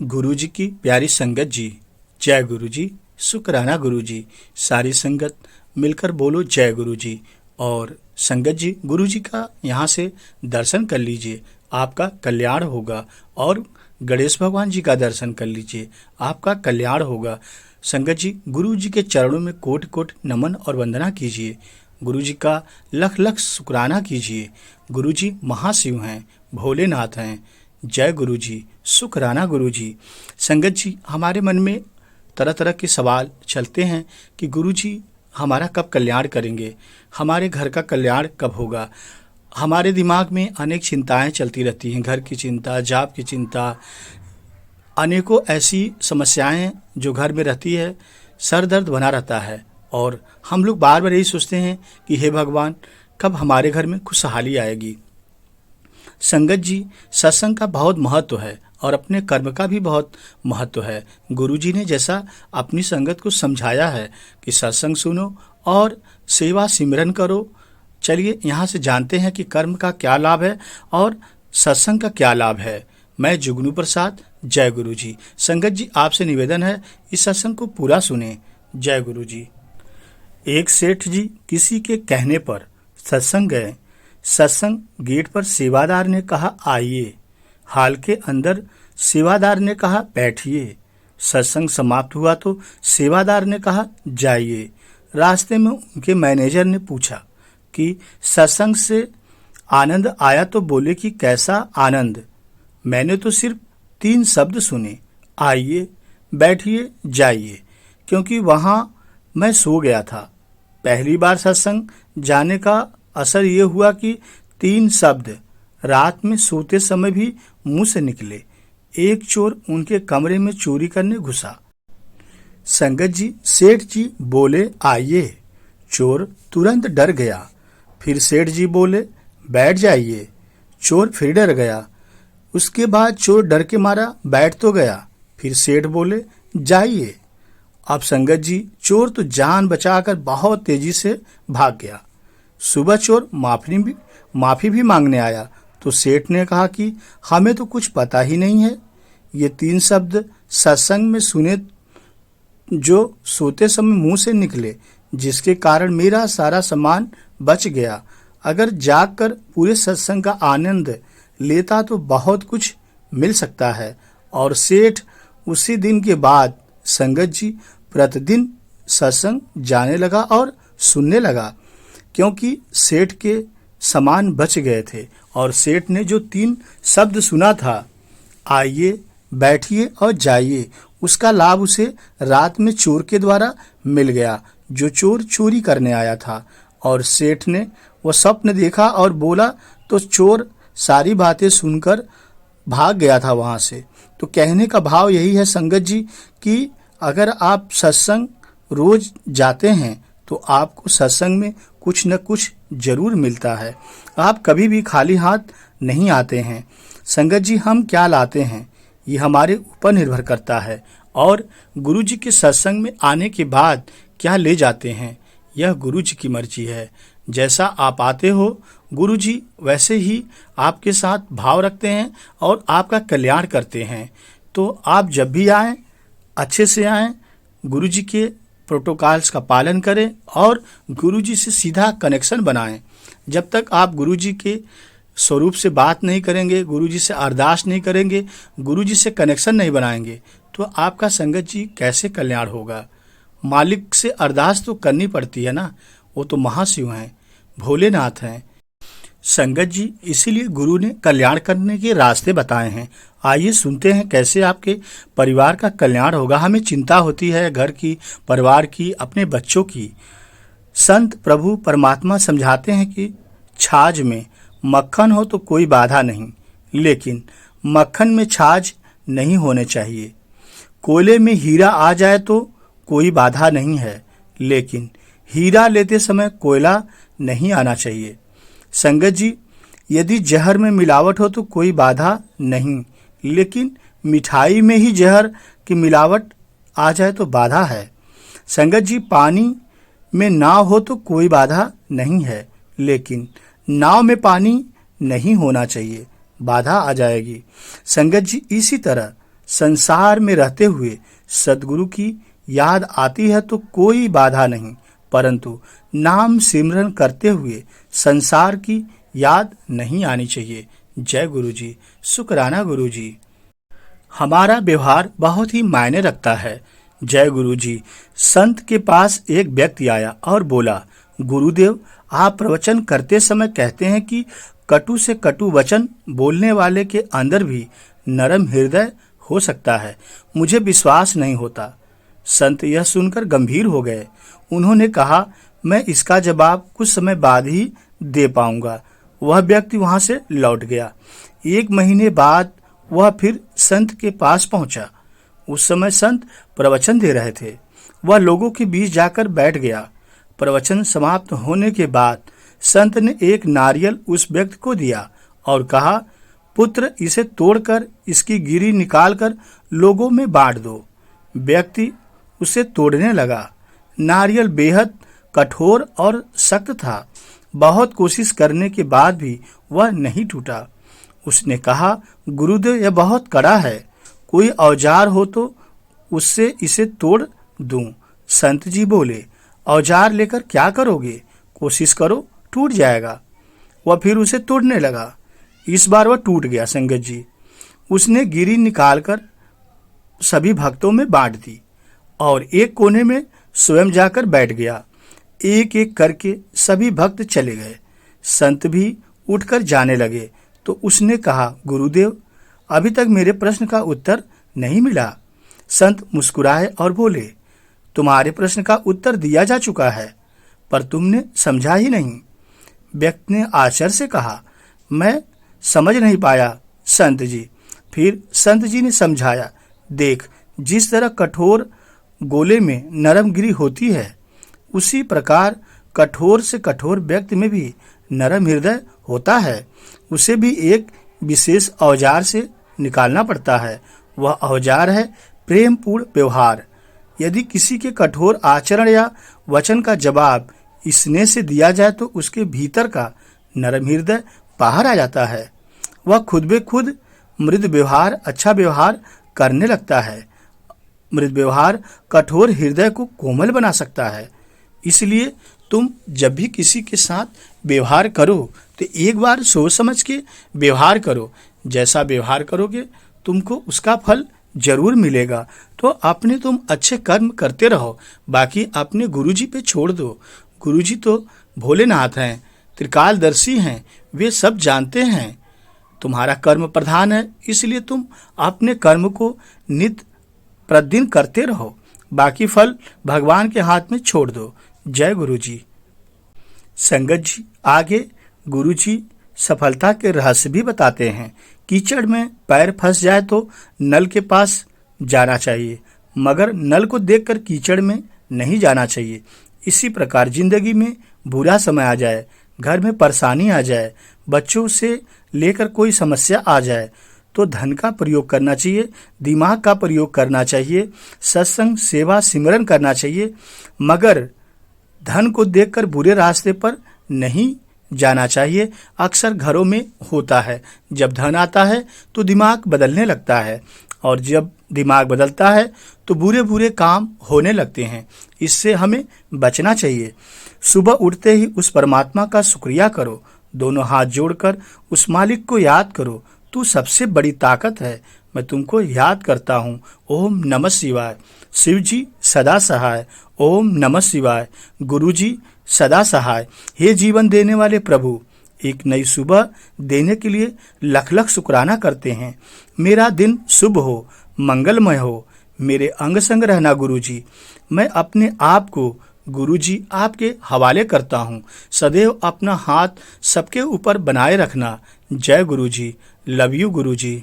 गुरु जी की प्यारी संगत जी, जय गुरु जी। शुक्राना गुरु जी। सारी संगत मिलकर बोलो जय गुरु जी। और संगत जी, गुरु जी का यहाँ से दर्शन कर लीजिए, आपका कल्याण होगा। और गणेश भगवान जी का दर्शन कर लीजिए, आपका कल्याण होगा। संगत जी, गुरु जी के चरणों में कोटि कोटि नमन और वंदना कीजिए। गुरु जी का लख लख शुक्राना कीजिए। गुरु जी महाशिव हैं, भोलेनाथ हैं। जय गुरु जी, शुक्राना गुरु जी। संगत जी, हमारे मन में तरह तरह के सवाल चलते हैं कि गुरु जी हमारा कब कल्याण करेंगे, हमारे घर का कल्याण कब होगा। हमारे दिमाग में अनेक चिंताएं चलती रहती हैं, घर की चिंता, जॉब की चिंता, अनेकों ऐसी समस्याएं जो घर में रहती है, सर दर्द बना रहता है। और हम लोग बार बार यही सोचते हैं कि हे भगवान, कब हमारे घर में खुशहाली आएगी। संगत जी, सत्संग का बहुत महत्व है और अपने कर्म का भी बहुत महत्व है। गुरु जी ने जैसा अपनी संगत को समझाया है कि सत्संग सुनो और सेवा सिमरन करो। चलिए यहाँ से जानते हैं कि कर्म का क्या लाभ है और सत्संग का क्या लाभ है। मैं जुगनू प्रसाद, जय गुरु जी। संगत जी, आपसे निवेदन है इस सत्संग को पूरा सुने। जय गुरु जी। एक सेठ जी किसी के कहने पर सत्संग गए। सत्संग गेट पर सेवादार ने कहा आइए। हाल के अंदर सेवादार ने कहा बैठिए। सत्संग समाप्त हुआ तो सेवादार ने कहा जाइए। रास्ते में उनके मैनेजर ने पूछा कि सत्संग से आनंद आया तो बोले कि कैसा आनंद। मैंने तो सिर्फ 3 शब्द सुने, आइए, बैठिए, जाइए, क्योंकि वहां मैं सो गया था। पहली बार सत्संग जाने का असर ये हुआ कि 3 शब्द रात में सोते समय भी मुंह से निकले। एक चोर उनके कमरे में चोरी करने घुसा। संगत जी, सेठ जी बोले आइए। चोर तुरंत डर गया। फिर सेठ जी बोले बैठ जाइए। चोर फिर डर गया। उसके बाद चोर डर के मारा बैठ तो गया। फिर सेठ बोले जाइए। अब संगत जी, चोर तो जान बचाकर बहुत तेजी से भाग गया। सुबह चोर माफी भी मांगने आया तो सेठ ने कहा कि हमें तो कुछ पता ही नहीं है। ये 3 शब्द सत्संग में सुने जो सोते समय मुंह से निकले, जिसके कारण मेरा सारा सामान बच गया। अगर जागकर पूरे सत्संग का आनंद लेता तो बहुत कुछ मिल सकता है। और सेठ उसी दिन के बाद संगत जी प्रतिदिन सत्संग जाने लगा और सुनने लगा, क्योंकि सेठ के सामान बच गए थे। और सेठ ने जो 3 शब्द सुना था, आइए, बैठिए और जाइए, उसका लाभ उसे रात में चोर के द्वारा मिल गया, जो चोर चोरी करने आया था। और सेठ ने वह स्वप्न देखा और बोला तो चोर सारी बातें सुनकर भाग गया था वहां से। तो कहने का भाव यही है संगत जी कि अगर आप सत्संग रोज जाते हैं तो आपको सत्संग में कुछ न कुछ जरूर मिलता है। आप कभी भी खाली हाथ नहीं आते हैं। संगत जी, हम क्या लाते हैं ये हमारे ऊपर निर्भर करता है, और गुरु जी के सत्संग में आने के बाद क्या ले जाते हैं यह गुरु जी की मर्जी है। जैसा आप आते हो, गुरु जी वैसे ही आपके साथ भाव रखते हैं और आपका कल्याण करते हैं। तो आप जब भी आएं, अच्छे से आएं, गुरु जी के प्रोटोकॉल्स का पालन करें और गुरु जी से सीधा कनेक्शन बनाएं। जब तक आप गुरु जी के स्वरूप से बात नहीं करेंगे, गुरु जी से अरदास नहीं करेंगे, गुरु जी से कनेक्शन नहीं बनाएंगे, तो आपका संगत जी कैसे कल्याण होगा। मालिक से अरदास तो करनी पड़ती है ना, वो तो महाशिव हैं, भोलेनाथ हैं। संगत जी, इसीलिए गुरु ने कल्याण करने के रास्ते बताए हैं। आइए सुनते हैं कैसे आपके परिवार का कल्याण होगा। हमें चिंता होती है घर की, परिवार की, अपने बच्चों की। संत प्रभु परमात्मा समझाते हैं कि छाछ में मक्खन हो तो कोई बाधा नहीं, लेकिन मक्खन में छाछ नहीं होने चाहिए। कोयले में हीरा आ जाए तो कोई बाधा नहीं है, लेकिन हीरा लेते समय कोयला नहीं आना चाहिए। संगत जी, यदि जहर में मिलावट हो तो कोई बाधा नहीं, लेकिन मिठाई में ही जहर की मिलावट आ जाए तो बाधा है। संगत जी, पानी में नाव हो तो कोई बाधा नहीं है, लेकिन नाव में पानी नहीं होना चाहिए, बाधा आ जाएगी। संगत जी, इसी तरह संसार में रहते हुए सद्गुरु की याद आती है तो कोई बाधा नहीं, परंतु नाम सिमरन करते हुए संसार की याद नहीं आनी चाहिए। जय गुरु जी, शुक्राना गुरु जी। हमारा व्यवहार बहुत ही मायने रखता है। जय गुरु जी। संत के पास एक व्यक्ति आया और बोला, गुरुदेव, आप प्रवचन करते समय कहते हैं कि कटु से कटु वचन बोलने वाले के अंदर भी नरम हृदय हो सकता है। मुझे विश्वास नहीं होता। संत यह सुनकर गंभीर हो गए। उन्होंने कहा, मैं इसका जवाब कुछ समय बाद ही दे पाऊंगा। वह व्यक्ति वहां से लौट गया। 1 महीने बाद वह फिर संत के पास पहुंचा। उस समय संत प्रवचन दे रहे थे। वह लोगों के बीच जाकर बैठ गया। प्रवचन समाप्त होने के बाद संत ने एक नारियल उस व्यक्ति को दिया और कहा, पुत्र, इसे तोड़कर इसकी गिरी निकालकर लोगों में बांट दो। व्यक्ति उसे तोड़ने लगा। नारियल बेहद कठोर और सख्त था। बहुत कोशिश करने के बाद भी वह नहीं टूटा। उसने कहा, गुरुदेव, यह बहुत कड़ा है। कोई औजार हो तो उससे इसे तोड़ दूं। संत जी बोले, औजार लेकर क्या करोगे? कोशिश करो, टूट जाएगा। वह फिर उसे तोड़ने लगा। इस बार वह टूट गया। संगत जी, उसने गिरी निकालकर सभी भक्तों में बांट दी और एक कोने में स्वयं जाकर बैठ गया। एक एक करके सभी भक्त चले गए। संत भी उठकर जाने लगे तो उसने कहा, गुरुदेव, अभी तक मेरे प्रश्न का उत्तर नहीं मिला। संत मुस्कुराए और बोले, तुम्हारे प्रश्न का उत्तर दिया जा चुका है, पर तुमने समझा ही नहीं। व्यक्ति ने आश्चर्य से कहा, मैं समझ नहीं पाया संत जी। फिर संत जी ने समझाया, देख, जिस तरह कठोर गोले में नरम गिरी होती है, उसी प्रकार कठोर से कठोर व्यक्ति में भी नरम हृदय होता है। उसे भी एक विशेष औजार से निकालना पड़ता है। वह औजार है प्रेमपूर्ण व्यवहार। यदि किसी के कठोर आचरण या वचन का जवाब स्नेह से दिया जाए तो उसके भीतर का नरम हृदय बाहर आ जाता है। वह खुद बे खुद मृद व्यवहार, अच्छा व्यवहार करने लगता है। मृद व्यवहार कठोर हृदय को कोमल बना सकता है। इसलिए तुम जब भी किसी के साथ व्यवहार करो तो एक बार सोच समझ के व्यवहार करो। जैसा व्यवहार करोगे तुमको उसका फल जरूर मिलेगा। तो अपने तुम अच्छे कर्म करते रहो, बाकी अपने गुरुजी पे छोड़ दो। गुरुजी तो भोलेनाथ हैं, त्रिकालदर्शी हैं, वे सब जानते हैं। तुम्हारा कर्म प्रधान है, इसलिए तुम अपने कर्म को नित्य प्रतिदिन करते रहो, बाकी फल भगवान के हाथ में छोड़ दो। जय गुरु जी। संगत जी, आगे गुरु जी सफलता के रहस्य भी बताते हैं। कीचड़ में पैर फंस जाए तो नल के पास जाना चाहिए, मगर नल को देखकर कीचड़ में नहीं जाना चाहिए। इसी प्रकार जिंदगी में बुरा समय आ जाए, घर में परेशानी आ जाए, बच्चों से लेकर कोई समस्या आ जाए तो धन का प्रयोग करना चाहिए, दिमाग का प्रयोग करना चाहिए, सत्संग, सेवा, सिमरन करना चाहिए, मगर धन को देखकर बुरे रास्ते पर नहीं जाना चाहिए। अक्सर घरों में होता है, जब धन आता है तो दिमाग बदलने लगता है और जब दिमाग बदलता है तो बुरे बुरे काम होने लगते हैं। इससे हमें बचना चाहिए। सुबह उठते ही उस परमात्मा का शुक्रिया करो, दोनों हाथ जोड़कर उस मालिक को याद करो, तू सबसे बड़ी ताकत है, मैं तुमको याद करता हूँ। ओम नमः शिवाय। शिव जी सदा सहाय। ओम नमः शिवाय। गुरु जी सदा सहाय। हे जीवन देने वाले प्रभु, एक नई सुबह देने के लिए लख लख शुक्राना करते हैं। मेरा दिन शुभ हो, मंगलमय हो, मेरे अंग संग रहना गुरु जी। मैं अपने आप को गुरु जी आपके हवाले करता हूँ। सदैव अपना हाथ सबके ऊपर बनाए रखना। जय गुरु जी। Love you Guru ji.